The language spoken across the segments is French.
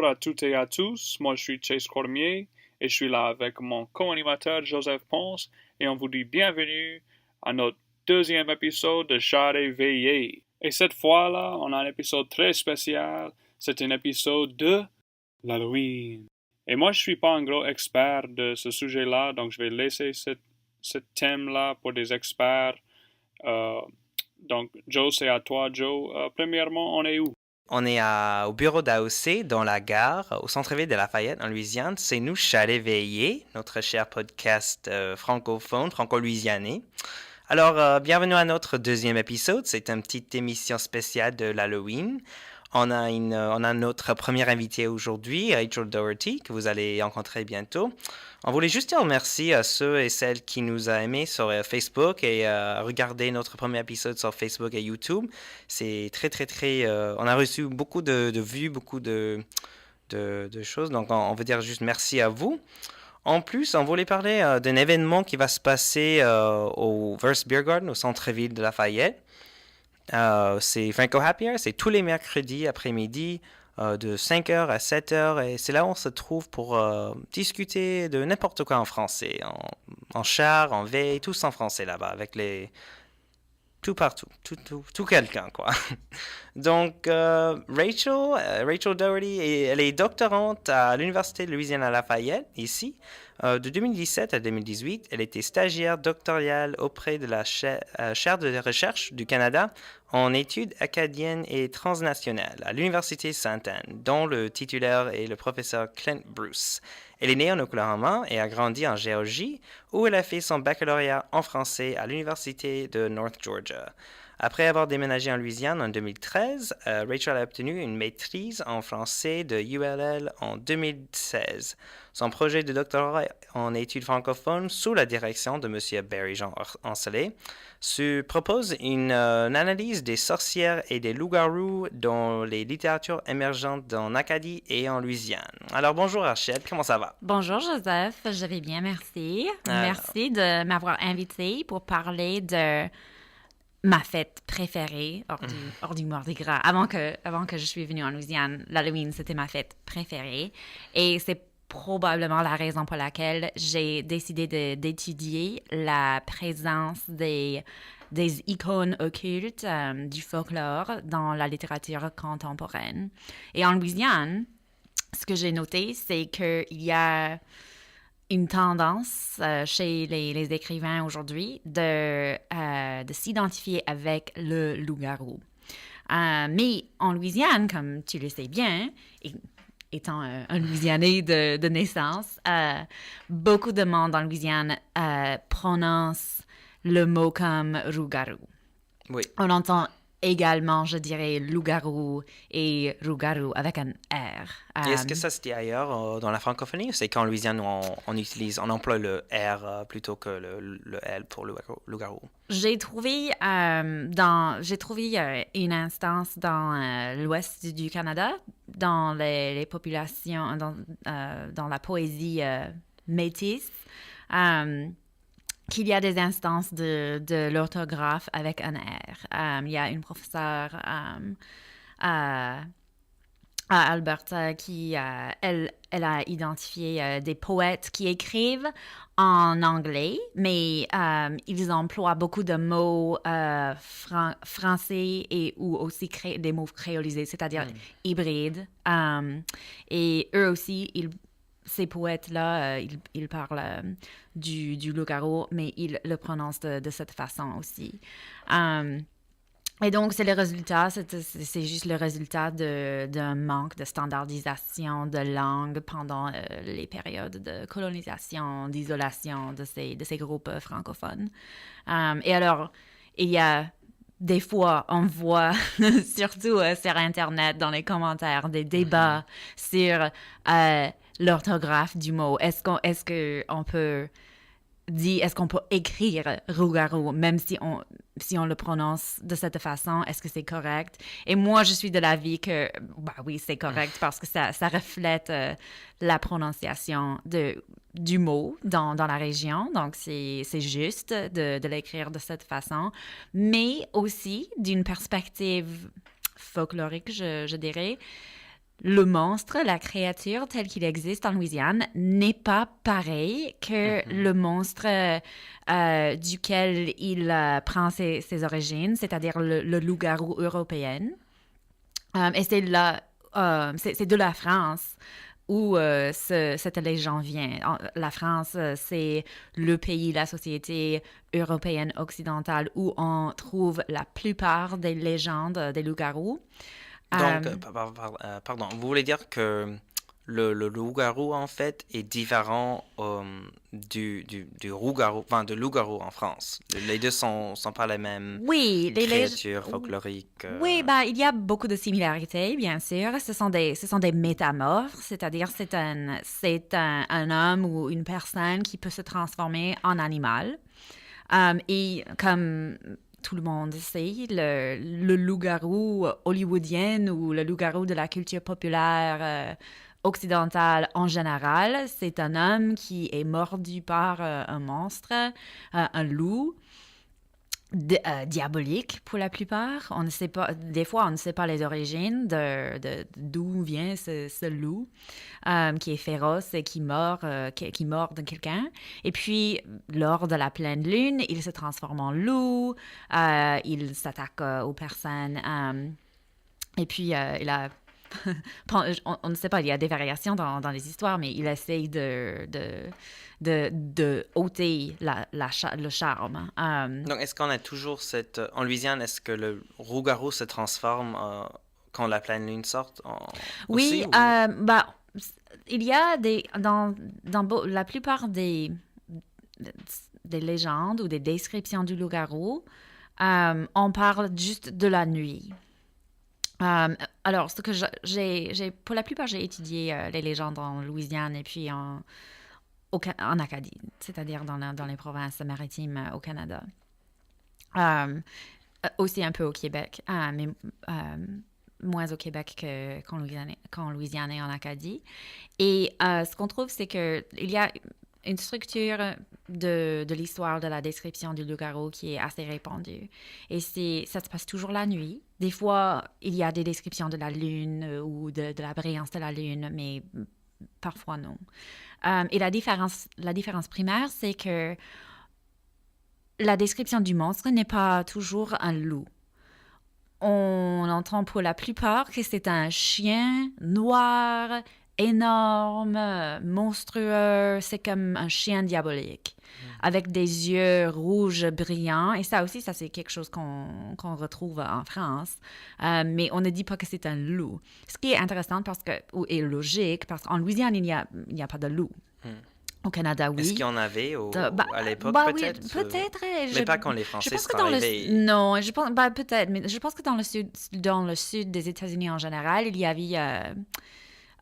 bonjour à toutes et à tous. Moi, je suis Chase Cormier et je suis là avec mon co-animateur Joseph Ponce et on vous dit bienvenue à notre deuxième épisode de Char éveillé. Et cette fois-là, on a un épisode très spécial. C'est un épisode de l'Halloween. Et moi, je suis pas un gros expert de ce sujet-là, donc je vais laisser ce thème-là pour des experts. Donc, Joe, c'est à toi, Joe. Premièrement, on est où? On est au bureau d'AOC, dans la gare, au centre-ville de Lafayette, en Louisiane. C'est nous, Chalet Veillé, notre cher podcast francophone, franco-louisianais. Alors, bienvenue à notre deuxième épisode. C'est une petite émission spéciale de l'Halloween. On a notre premier invité aujourd'hui, Rachel Doherty, que vous allez rencontrer bientôt. On voulait juste dire merci à ceux et celles qui nous ont aimés sur Facebook et regarder notre premier épisode sur Facebook et YouTube. C'est très... on a reçu beaucoup de vues, beaucoup de choses. Donc, on veut dire juste merci à vous. En plus, on voulait parler d'un événement qui va se passer au Verse Beer Garden, au centre-ville de Lafayette. C'est Franco Happy Hour, c'est tous les mercredis après-midi de 5h à 7h et c'est là où on se trouve pour discuter de n'importe quoi en français, en char, en veille, tous en français là-bas, avec tout partout, tout quelqu'un quoi. Donc Rachel Doherty, elle est doctorante à l'Université de Louisiane à Lafayette, ici. De 2017 à 2018, elle était stagiaire doctorale auprès de la chaire de recherche du Canada en études acadiennes et transnationales à l'Université Sainte-Anne, dont le titulaire est le professeur Clint Bruce. Elle est née en Oklahoma et a grandi en Géorgie, où elle a fait son baccalauréat en français à l'Université de North Georgia. Après avoir déménagé en Louisiane en 2013, Rachel a obtenu une maîtrise en français de ULL en 2016. Son projet de doctorat en études francophones sous la direction de M. Barry-Jean Ancelet se propose une analyse des sorcières et des loups-garous dans les littératures émergentes en Acadie et en Louisiane. Alors bonjour Rachel, comment ça va? Bonjour Joseph, je vais bien, merci. Merci de m'avoir invité pour parler de ma fête préférée hors du Mardi Gras. Avant que je suis venue en Louisiane, l'Halloween, c'était ma fête préférée. Et c'est probablement la raison pour laquelle j'ai décidé d'étudier la présence des icônes occultes du folklore dans la littérature contemporaine. Et en Louisiane, ce que j'ai noté, c'est qu'il y a une tendance chez les écrivains aujourd'hui de s'identifier avec le loup-garou. Mais en Louisiane, comme tu le sais bien, étant un Louisianais de naissance, beaucoup de monde en Louisiane prononce le mot comme loup-garou. Oui. On entend également, je dirais, loup-garou et roux-garou avec un R. Et est-ce que ça se dit ailleurs dans la francophonie ou c'est qu'en Louisiane on emploie le R plutôt que le L pour loup-garou? J'ai trouvé une instance dans l'ouest du Canada, dans les populations, dans la poésie métisse, qu'il y a des instances de l'orthographe avec un R. Il y a une professeure à Alberta qui, elle a identifié des poètes qui écrivent en anglais, mais ils emploient beaucoup de mots français et ou aussi des mots créolisés, c'est-à-dire hybrides. Et eux aussi, ces poètes-là, ils parlent du loup-garou, mais ils le prononcent de cette façon aussi. Et donc, c'est le résultat, c'est juste le résultat d'un manque de standardisation de langue pendant les périodes de colonisation, d'isolation de ces groupes francophones. Et alors, il y a des fois, on voit, surtout sur Internet, dans les commentaires, des débats sur l'orthographe du mot. Est-ce qu'on peut écrire loup-garou, même si on le prononce de cette façon, est-ce que c'est correct? Et moi, je suis de l'avis que, bah oui, c'est correct parce que ça reflète la prononciation du mot dans la région. Donc, c'est juste de l'écrire de cette façon. Mais aussi, d'une perspective folklorique, je dirais, le monstre, la créature telle qu'il existe en Louisiane, n'est pas pareil que le monstre duquel il prend ses origines, c'est-à-dire le loup-garou européen. Et c'est de la France où cette légende vient. La France, c'est le pays, la société européenne occidentale où on trouve la plupart des légendes des loups-garous. Donc, pardon, vous voulez dire que le loup-garou, en fait, est différent du loup-garou, enfin, de loup-garou en France. Les deux sont pas les mêmes créatures folkloriques. Oui, il y a beaucoup de similarités, bien sûr. Ce sont des métamorphes, c'est-à-dire c'est un homme ou une personne qui peut se transformer en animal. Et comme tout le monde sait, le loup-garou hollywoodien ou le loup-garou de la culture populaire occidentale en général, c'est un homme qui est mordu par un monstre, un loup. Diabolique pour la plupart. On ne sait pas, des fois, on ne sait pas les origines d'où vient ce loup qui est féroce et qui mord de quelqu'un. Et puis, lors de la pleine lune, il se transforme en loup, il s'attaque aux personnes. Et puis, il a... on ne sait pas, il y a des variations dans les histoires, mais il essaye de ôter le charme. Donc, est-ce qu'on a toujours en Louisiane, est-ce que le loup-garou se transforme quand la pleine lune sort Oui, il y a dans la plupart des légendes ou des descriptions du loup-garou, on parle juste de la nuit. Alors, ce que pour la plupart, j'ai étudié les légendes en Louisiane et puis en Acadie, c'est-à-dire dans les provinces maritimes au Canada. Aussi un peu au Québec, mais moins au Québec qu'en Louisiane et en Acadie. Et ce qu'on trouve, c'est qu'il y a une structure de l'histoire de la description du loup-garou qui est assez répandue. Et ça se passe toujours la nuit. Des fois, il y a des descriptions de la lune ou de la brillance de la lune, mais parfois non. Et la différence primaire, c'est que la description du monstre n'est pas toujours un loup. On entend pour la plupart que c'est un chien noir, énorme, monstrueux, c'est comme un chien diabolique, avec des yeux rouges brillants. Et ça aussi, c'est quelque chose qu'on retrouve en France. Mais on ne dit pas que c'est un loup. Ce qui est intéressant et logique, parce qu'enLouisiane, il n'y a pas de loup. Au Canada, oui. Est-ce qu'il y en avait à l'époque, peut-être? Oui, peut-être. Mais pas quand les Français sont arrivés. Non, je pense, peut-être, mais je pense que dans le sud des États-Unis en général, il y avait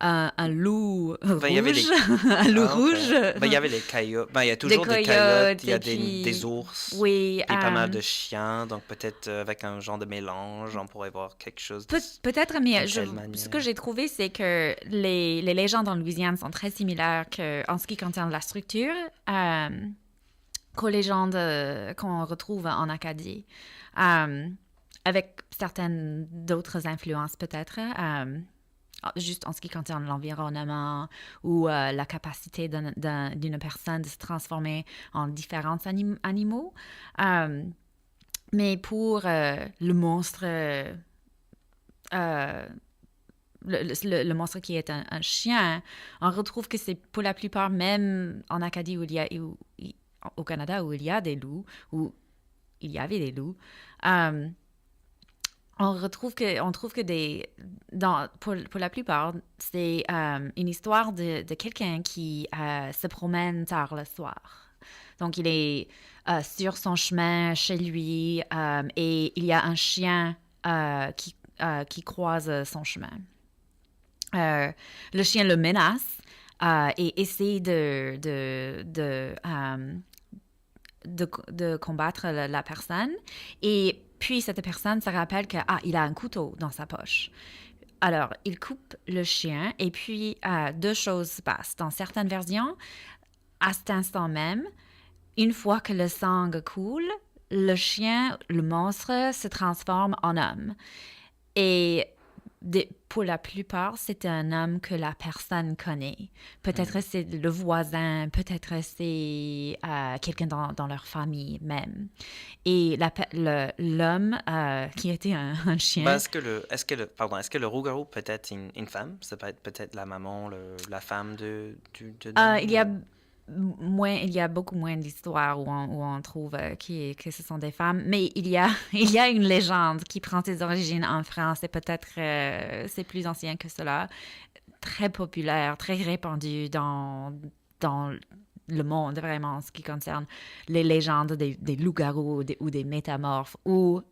un loup rouge. Un loup rouge. Il y avait les coyotes. Il y a toujours des coyotes, il y a des ours. Oui. Puis pas mal de chiens. Donc peut-être avec un genre de mélange, on pourrait voir quelque chose. Peut-être, mais ce que j'ai trouvé, c'est que les légendes en Louisiane sont très similaires en ce qui concerne la structure qu'aux légendes qu'on retrouve en Acadie. Avec certaines d'autres influences peut-être. Juste en ce qui concerne l'environnement ou la capacité d'une personne de se transformer en différents animaux. Mais pour le monstre, le monstre qui est un chien, on retrouve que c'est pour la plupart, même en Acadie au Canada où il y a des loups, où il y avait des loups, on trouve que pour la plupart, c'est une histoire de quelqu'un qui se promène tard le soir. Donc, il est sur son chemin chez lui et il y a un chien qui croise son chemin. Le chien le menace et essaie de combattre la personne. Et puis, cette personne se rappelle qu'il a un couteau dans sa poche. Alors, il coupe le chien et puis deux choses se passent. Dans certaines versions, à cet instant même, une fois que le sang coule, le chien, le monstre, se transforme en homme. Et pour la plupart, c'est un homme que la personne connaît. Peut-être c'est le voisin, peut-être c'est quelqu'un dans leur famille même. Et l'homme qui était un chien... Ben, est-ce que le rougarou peut être une femme? Ça peut être peut-être la maman, la femme de il y a beaucoup moins d'histoires où on trouve que ce sont des femmes, mais il y a une légende qui prend ses origines en France et peut-être c'est plus ancien que cela, très populaire, très répandu dans le monde, vraiment, en ce qui concerne les légendes des loups-garous ou des métamorphes, où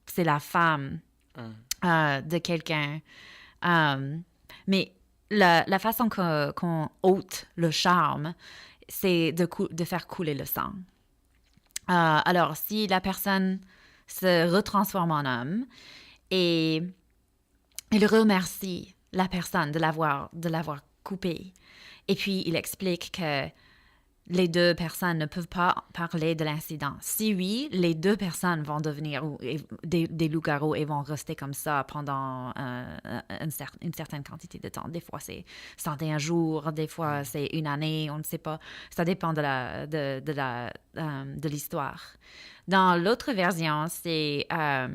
c'est la femme de quelqu'un. Mais la façon qu'on ôte le charme, c'est de faire couler le sang. Alors, si la personne se retransforme en homme et il remercie la personne de l'avoir coupé, et puis il explique que les deux personnes ne peuvent pas parler de l'incident. Si oui, les deux personnes vont devenir des loups-garous et vont rester comme ça pendant une certaine quantité de temps. Des fois, c'est 101 jours, des fois, c'est une année, on ne sait pas. Ça dépend de l'histoire. Dans l'autre version, c'est la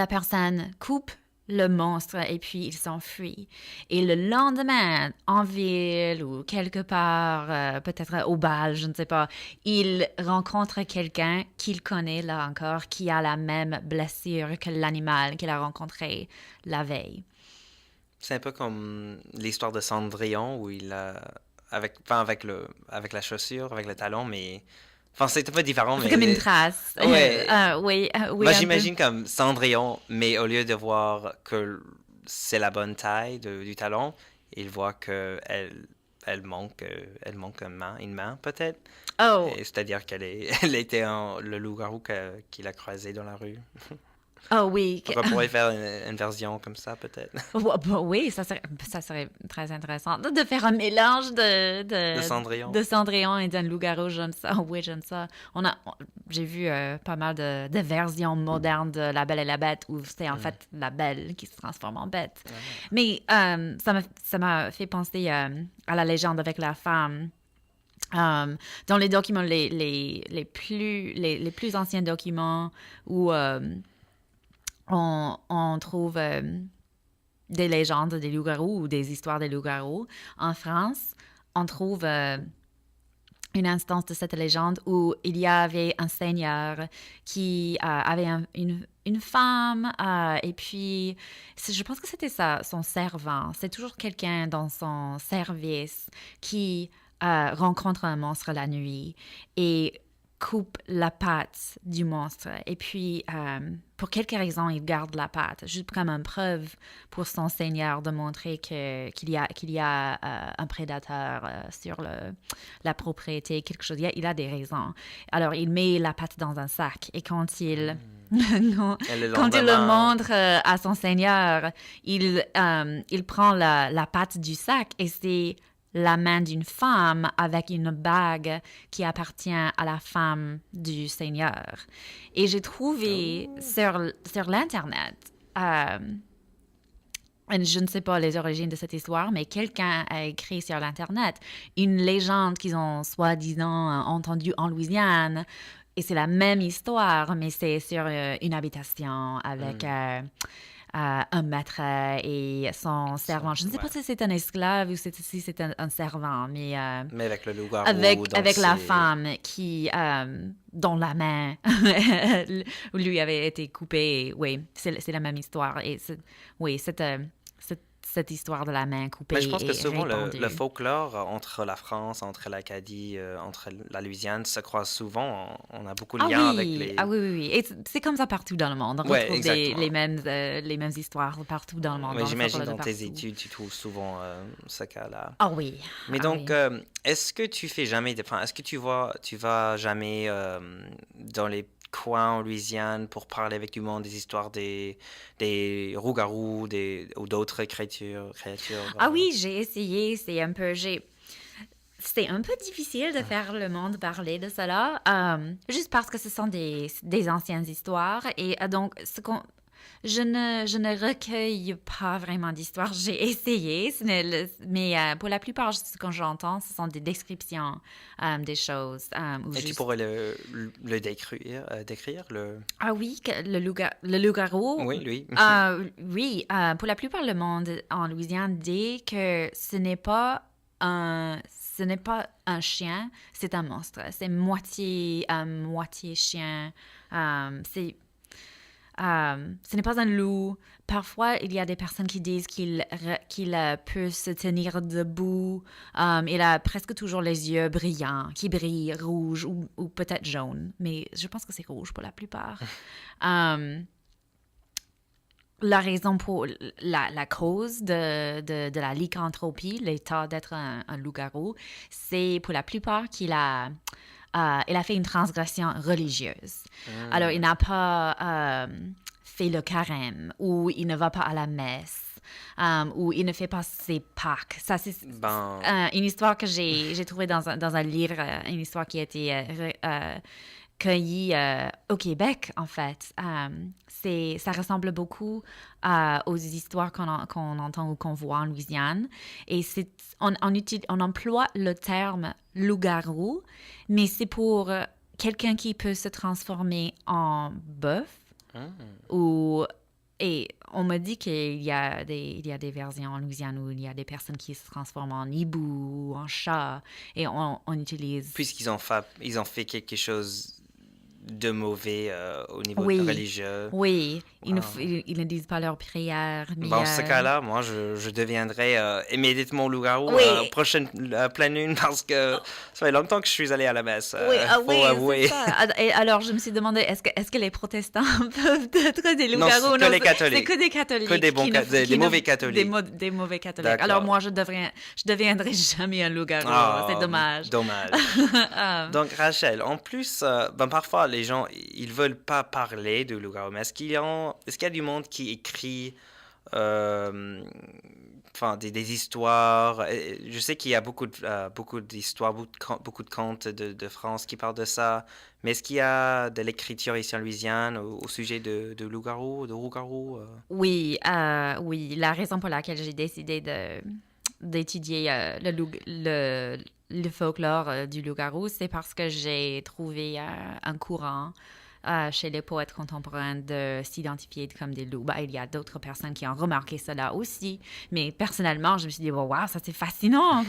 personne coupe le monstre et puis il s'enfuit. Et le lendemain, en ville ou quelque part, peut-être au bal, je ne sais pas, il rencontre quelqu'un qu'il connaît là encore, qui a la même blessure que l'animal qu'il a rencontré la veille. C'est un peu comme l'histoire de Cendrillon où il a avec la chaussure, avec le talon, mais enfin, c'est un peu différent, C'est mais comme une trace. Ouais. Oui, Moi, j'imagine comme Cendrillon, mais au lieu de voir que c'est la bonne taille du talon, il voit que elle manque une main peut-être. Oh, C'est-à-dire elle était le loup-garou qu'il a croisé dans la rue. oh oui. Donc, on pourrait faire une version comme ça peut-être. Oui, ça serait très intéressant de faire un mélange De Cendrillon. de Cendrillon et d'un loup-garou. J'aime ça. Oui, j'aime ça. J'ai vu pas mal de versions modernes de La Belle et la Bête où c'est en fait la belle qui se transforme en bête. Mais ça m'a fait penser à la légende avec la femme. Dans les documents, les plus anciens documents où on trouve des légendes des loups-garous ou des histoires des loups-garous. En France, on trouve une instance de cette légende où il y avait un seigneur qui avait une femme et puis je pense que c'était son servant. C'est toujours quelqu'un dans son service qui rencontre un monstre la nuit et coupe la patte du monstre. Et puis, pour quelque raison, il garde la patte, juste comme une preuve pour son seigneur de montrer qu'il y a un prédateur sur la propriété, quelque chose. Il a des raisons. Alors, il met la patte dans un sac. Et quand il le montre à son seigneur, il prend la patte du sac et c'est la main d'une femme avec une bague qui appartient à la femme du Seigneur. Et j'ai trouvé sur l'Internet, je ne sais pas les origines de cette histoire, mais quelqu'un a écrit sur l'Internet une légende qu'ils ont soi-disant entendue en Louisiane. Et c'est la même histoire, mais c'est sur une habitation avec... un maître et son servant. Je ne sais pas si c'est un esclave ou si c'est un servant, mais avec le loup-garou. Avec la femme qui, dont la main lui avait été coupée. Oui, c'est la même histoire. Et cette histoire de la main coupée. Mais je pense que souvent répandue. le folklore entre la France, entre l'Acadie, entre la Louisiane se croise souvent. On a beaucoup de liens avec les... Ah oui, oui, oui. Et c'est comme ça partout dans le monde. On retrouve les mêmes histoires partout dans le monde. Mais j'imagine dans tes études, tu trouves souvent ce cas-là. Ah oui. Mais donc, est-ce que tu fais jamais... est-ce que tu vas jamais dans les coins en Louisiane pour parler avec du monde des histoires des rougarous ou d'autres créatures Ah oui, j'ai essayé. C'est un peu difficile de faire le monde parler de cela, juste parce que ce sont des anciennes histoires. Et donc, Je ne recueille pas vraiment d'histoires. J'ai essayé, mais pour la plupart, quand j'entends, ce sont des descriptions des choses. Et tu pourrais le décrire le... Ah oui, le loup-garou. Oui, lui. Oui, pour la plupart, le monde en Louisiane dit que ce n'est pas un chien, c'est un monstre. C'est moitié chien. Ce n'est pas un loup. Parfois, il y a des personnes qui disent qu'il peut se tenir debout. Il a presque toujours les yeux brillants, qui brillent rouge ou peut-être jaune. Mais je pense que c'est rouge pour la plupart. La raison pour la cause de la lycanthropie, l'état d'être un loup-garou, c'est pour la plupart qu'il a fait une transgression religieuse. Alors, il n'a pas fait le carême, ou il ne va pas à la messe, ou il ne fait pas ses Pâques. Ça, c'est une histoire que j'ai trouvée dans un livre, une histoire qui a été cueillie au Québec, en fait. Ça ressemble beaucoup aux histoires qu'on entend ou qu'on voit en Louisiane. Et on emploie le terme loup-garou, mais c'est pour quelqu'un qui peut se transformer en bœuf. Et on me dit qu'il y a des versions en Louisiane où il y a des personnes qui se transforment en hibou ou en chat. Et on utilise... Puisqu'ils ont fait quelque chose de mauvais au niveau religieux. Oui, ils ne disent pas leurs prières. Mais dans ce cas-là, moi, je deviendrai immédiatement loup-garou prochaine pleine lune parce que ça fait longtemps que je suis allé à la messe. Faut avouer. C'est ça. Et alors, je me suis demandé, est-ce que les protestants peuvent être des loups-garous? Non, c'est que les catholiques. C'est que des catholiques. Que des mauvais catholiques. Des mauvais catholiques. D'accord. Alors, moi, je deviendrai jamais un loup-garou. C'est dommage. Dommage. Donc, Rachel, en plus, parfois, les gens, ils veulent pas parler de loup-garou, mais est-ce qu'il y a du monde qui écrit des histoires? Je sais qu'il y a beaucoup d'histoires, beaucoup de contes de France qui parlent de ça, mais est-ce qu'il y a de l'écriture ici en Louisiane au sujet de loup-garou, de roux-garou? Oui, la raison pour laquelle j'ai décidé d'étudier le folklore du loup-garou, c'est parce que j'ai trouvé un courant chez les poètes contemporains de s'identifier comme des loups. Il y a d'autres personnes qui ont remarqué cela aussi, mais personnellement, je me suis dit, wow, ça c'est fascinant,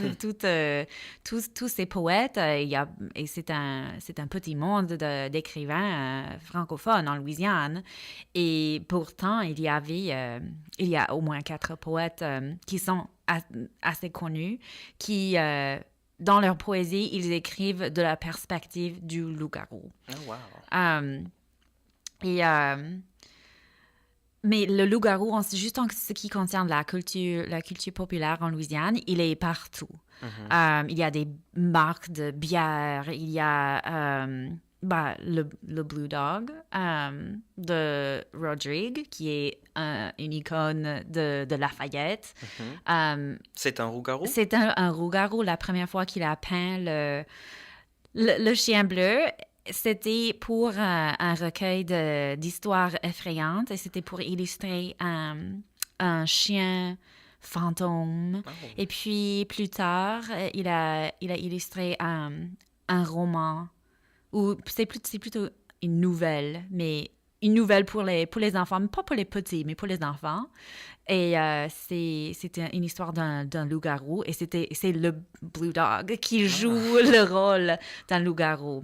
tous ces poètes, et c'est un petit monde d'écrivains francophones en Louisiane, et pourtant, il y a au moins 4 poètes qui sont assez connus, qui... dans leur poésie, ils écrivent de la perspective du loup-garou. Oh, wow. Mais le loup-garou, juste en ce qui concerne la culture populaire en Louisiane, il est partout. Mm-hmm. Il y a des marques de bière, il y a le Blue Dog de Rodrigue, qui est une icône de Lafayette. Mm-hmm. C'est un roux-garou? C'est un roux-garou. La première fois qu'il a peint le chien bleu, c'était pour un recueil d'histoires effrayantes, et c'était pour illustrer un chien fantôme. Oh. Et puis, plus tard, il a illustré un roman, ou c'est plutôt une nouvelle, mais une nouvelle pour les enfants, pas pour les petits, mais pour les enfants. Et c'était une histoire d'un loup-garou, et c'est le Blue Dog qui joue le rôle d'un loup-garou.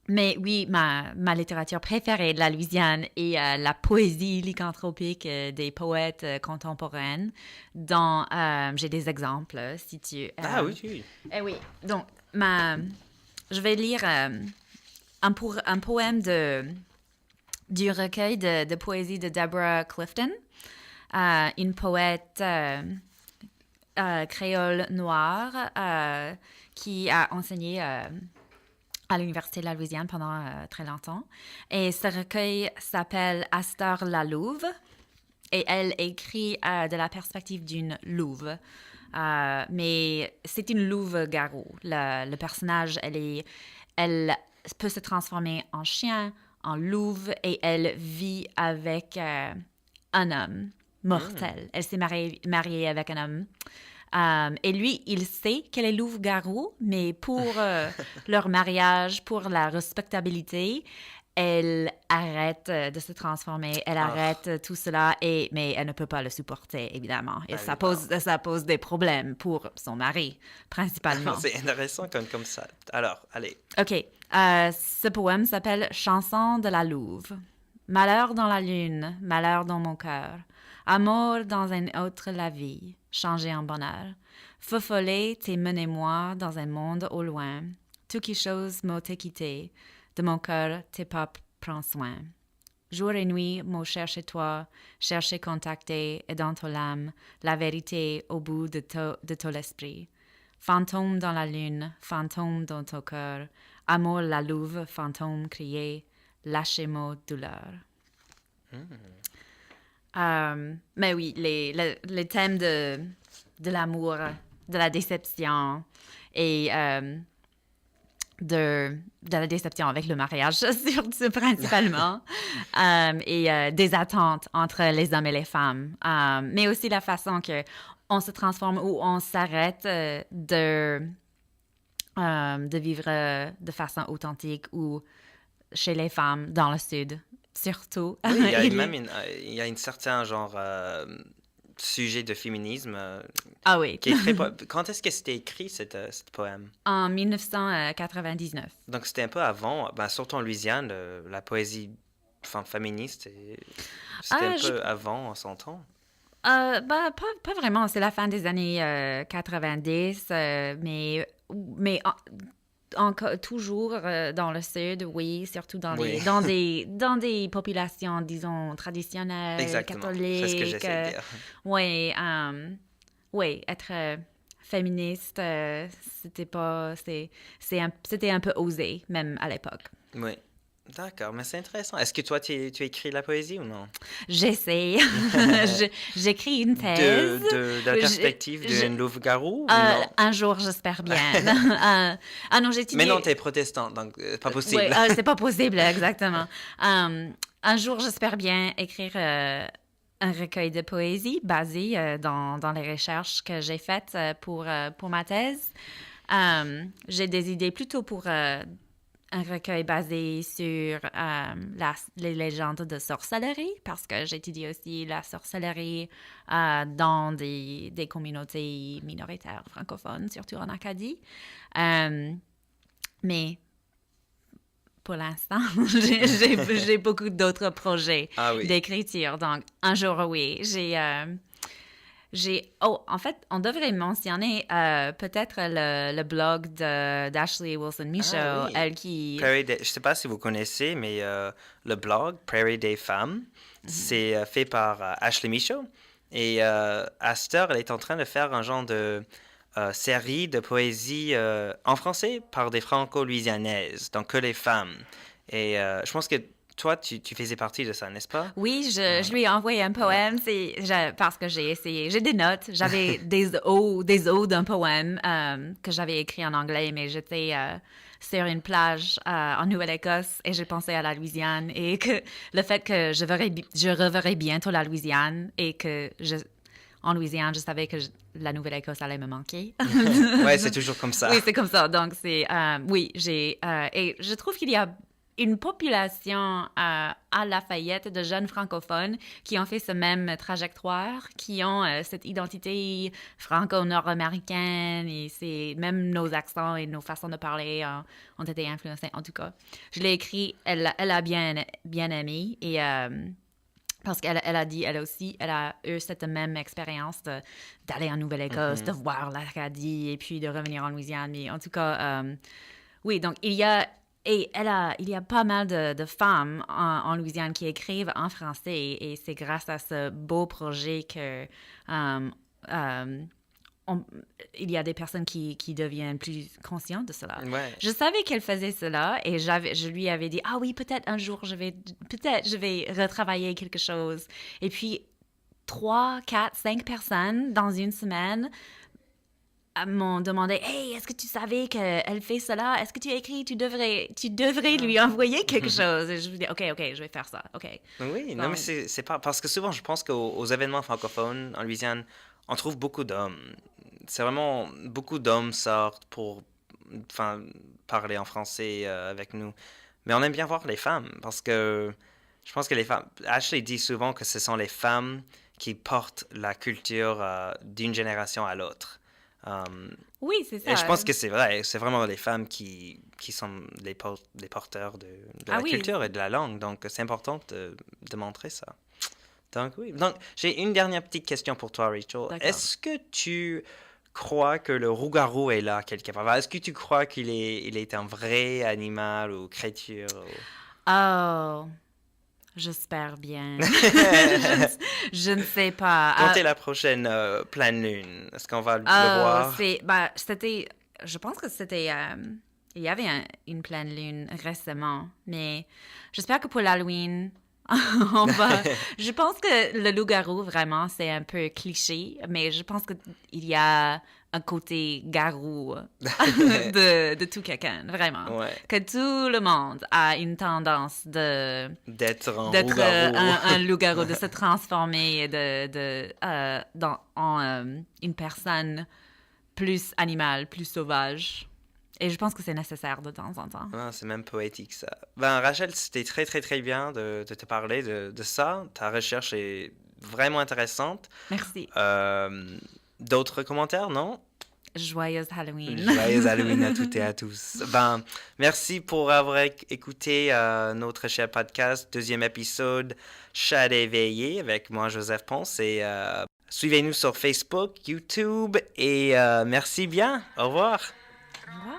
Mais oui, ma littérature préférée de la Louisiane est la poésie lycanthropique des poètes contemporains, dont j'ai des exemples, si tu... oui. Eh oui, donc je vais lire un poème du recueil de poésie de Deborah Clifton, une poète créole noire qui a enseigné à l'Université de la Louisiane pendant très longtemps. Et ce recueil s'appelle Astor la louve, et elle écrit de la perspective d'une louve. Mais c'est une louve-garou. Le personnage, elle peut se transformer en chien, en louve et elle vit avec un homme mortel. Elle s'est mariée avec un homme. Et lui, il sait qu'elle est louve-garou, mais pour leur mariage, pour la respectabilité, elle arrête de se transformer, elle arrête tout cela, mais elle ne peut pas le supporter, évidemment. Et ça pose des problèmes pour son mari, principalement. C'est intéressant comme ça. Alors, allez. OK. Ce poème s'appelle « Chanson de la louve ». Malheur dans la lune, malheur dans mon cœur. Amour dans un autre la vie, changé en bonheur. Feu follet, t'es mené moi dans un monde au loin. Tout qui chose m'a quitté, de mon cœur tes pas prends soin. Jour et nuit, m'a cherché toi, cherché contacter, et dans ton âme, la vérité au bout de ton esprit. Fantôme dans la lune, fantôme dans ton cœur, amour la louve, fantôme crié, lâchez-moi douleur. Mais oui, les thèmes de l'amour, de la déception et de la déception avec le mariage, surtout principalement, et des attentes entre les hommes et les femmes, mais aussi la façon que on se transforme ou on s'arrête de vivre de façon authentique ou chez les femmes dans le Sud, surtout. Oui, il y a une certain genre sujet de féminisme. Ah oui. Qui est très Quand est-ce que c'était écrit, cet poème? En 1999. Donc c'était un peu avant, surtout en Louisiane, la poésie féministe, c'était un peu avant, on s'entend. Pas vraiment. C'est la fin des années 90, mais encore toujours dans le Sud, oui, surtout dans des populations, disons, traditionnelles, exactement. catholiques. C'est ce que j'essaie de dire. Oui, être féministe, c'était un peu osé, même à l'époque. Oui. D'accord, mais c'est intéressant. Est-ce que toi, tu écris de la poésie ou non? J'essaie. J'écris une thèse. De la perspective d'une louve-garou? Non? Un jour, j'espère bien. Non, j'ai étudié... Mais non, t'es protestante, donc pas possible. Oui, c'est pas possible, exactement. Un jour, j'espère bien écrire un recueil de poésie basé dans les recherches que j'ai faites pour ma thèse. J'ai des idées plutôt pour... un recueil basé sur les légendes de sorcellerie, parce que j'étudie aussi la sorcellerie dans des communautés minoritaires francophones, surtout en Acadie. Mais pour l'instant, j'ai beaucoup d'autres projets d'écriture. Donc, un jour, oui, en fait, on devrait mentionner peut-être le blog d'Ashley Wilson-Michaud, elle qui... je ne sais pas si vous connaissez, mais le blog Prairie des Femmes, c'est fait par Ashley Michaud. Et à cette heure, elle est en train de faire un genre de série de poésie en français par des franco-louisianaises, donc que les femmes. Et je pense que toi, tu faisais partie de ça, n'est-ce pas? Oui, je lui ai envoyé un poème parce que j'ai essayé. J'ai des notes. J'avais des odes d'un poème que j'avais écrit en anglais, mais j'étais sur une plage en Nouvelle-Écosse et j'ai pensé à la Louisiane et que le fait que je reverrai bientôt la Louisiane et que en Louisiane, je savais que la Nouvelle-Écosse allait me manquer. Ouais, c'est toujours comme ça. Oui, c'est comme ça. Donc, et je trouve qu'il y a une population à Lafayette de jeunes francophones qui ont fait ce même trajectoire, qui ont cette identité franco-nord-américaine et même nos accents et nos façons de parler ont été influencés. En tout cas, je l'ai écrit, elle a bien aimé et parce qu'elle a dit, elle aussi, elle a eu cette même expérience d'aller en Nouvelle-Écosse, de voir l'Acadie et puis de revenir en Louisiane. Mais en tout cas, oui, donc il y a pas mal de femmes en Louisiane qui écrivent en français et c'est grâce à ce beau projet que il y a des personnes qui deviennent plus conscientes de cela. Ouais. Je savais qu'elle faisait cela et je lui avais dit, ah oui, peut-être un jour, je vais retravailler quelque chose. Et puis, 3, 4, 5 personnes dans une semaine m'ont demandé, hey, est-ce que tu savais qu'elle fait cela? Est-ce que tu as écrit? Tu devrais lui envoyer quelque chose. Et je me dis, OK, je vais faire ça. OK. Oui, non, Donc, mais c'est pas... Parce que souvent, je pense qu'aux événements francophones en Louisiane, on trouve beaucoup d'hommes. C'est vraiment... Beaucoup d'hommes sortent pour enfin, parler en français avec nous. Mais on aime bien voir les femmes, parce que je pense que les femmes... Ashley dit souvent que ce sont les femmes qui portent la culture d'une génération à l'autre. oui, c'est ça. Et je pense que c'est vrai, c'est vraiment les femmes qui sont les porteurs de la Oui. culture et de la langue. Donc, c'est important de montrer ça. Donc, oui. Donc, j'ai une dernière petite question pour toi, Rachel. D'accord. Est-ce que tu crois que le loup-garou est là quelque part? Est-ce que tu crois qu'il est un vrai animal ou créature? Oh, j'espère bien. Je ne sais pas. Quand est la prochaine pleine lune? Est-ce qu'on va le voir? Je pense que c'était, il y avait une pleine lune récemment, mais j'espère que pour l'Halloween, je pense que le loup-garou, vraiment, c'est un peu cliché, mais je pense qu'il y a un côté garou de tout quelqu'un, vraiment. Ouais. Que tout le monde a une tendance D'être un d'être loup-garou. un loup-garou, de se transformer en une personne plus animale, plus sauvage. Et je pense que c'est nécessaire de temps en temps. Ah, c'est même poétique, ça. Ben, Rachel, c'était très, très, très bien de te parler de ça. Ta recherche est vraiment intéressante. Merci. D'autres commentaires, non? Joyeuse Halloween. Joyeux Halloween à toutes et à tous. Ben, merci pour avoir écouté notre cher podcast, deuxième épisode, Chat éveillé, avec moi, Joseph Ponce. Et suivez-nous sur Facebook, YouTube. Et merci bien. Au revoir. Au revoir.